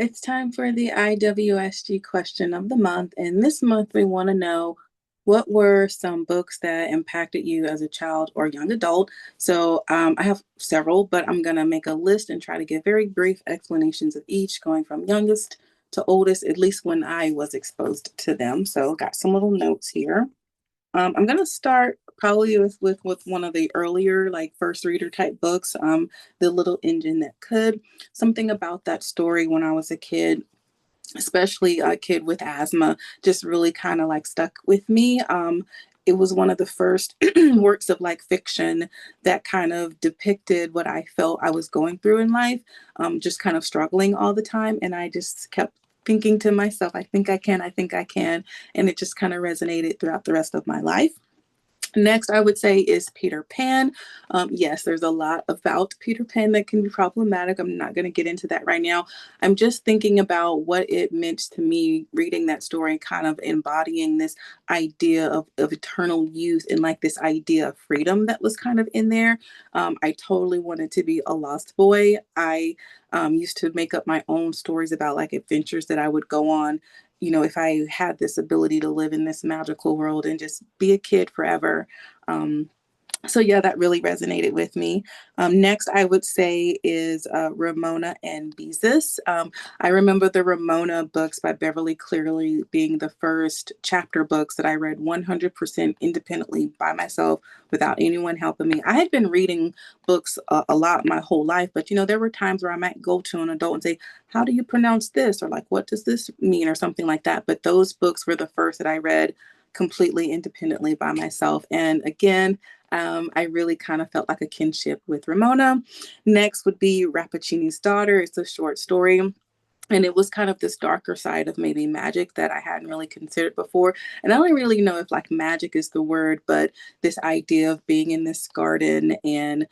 It's time for the IWSG question of the month. And this month, we want to know what were some books that impacted you as a child or young adult. I have several, but I'm going to make a list and try to give very brief explanations of each, going from youngest to oldest, at least when I was exposed to them. So, got some little notes here. I'm gonna start probably with one of the earlier, like first reader type books, The Little Engine That Could. Something about that story when I was a kid, especially a kid with asthma, just really kind of like stuck with me. It was one of the first works of like fiction that kind of depicted what I felt I was going through in life, just kind of struggling all the time. And I just kept thinking to myself, I think I can, I think I can. And it just kind of resonated throughout the rest of my life. Next, I would say is Peter Pan. Yes, there's a lot about Peter Pan that can be problematic. I'm not going to get into that right now. I'm just thinking about what it meant to me reading that story and kind of embodying this idea of eternal youth and like this idea of freedom that was kind of in there. I totally wanted to be a lost boy. I used to make up my own stories about like adventures that I would go on, if I had this ability to live in this magical world and just be a kid forever. So yeah, that really resonated with me. Next, I would say is Ramona and Beezus. I remember the Ramona books by Beverly Cleary being the first chapter books that I read 100% independently by myself without anyone helping me. I had been reading books a lot my whole life, but there were times where I might go to an adult and say, "How do you pronounce this?" or like, "What does this mean?" or something like that. But those books were the first that I read completely independently by myself. And again, I really kind of felt like a kinship with Ramona. Next would be Rappaccini's Daughter. It's a short story. And it was kind of this darker side of maybe magic that I hadn't really considered before. And I don't really know if like magic is the word, but this idea of being in this garden and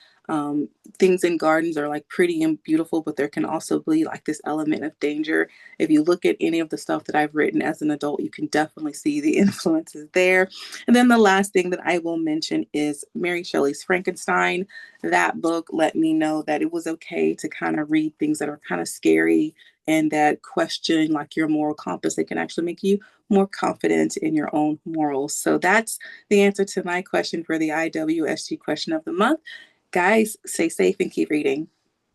things in gardens are like pretty and beautiful, but there can also be like this element of danger. If you look at any of the stuff that I've written as an adult, you can definitely see the influences there. And then the last thing that I will mention is Mary Shelley's Frankenstein. That book let me know that it was okay to kind of read things that are kind of scary and that question like your moral compass, they can actually make you more confident in your own morals. So that's the answer to my question for the IWSG question of the month. Guys, stay safe and keep reading.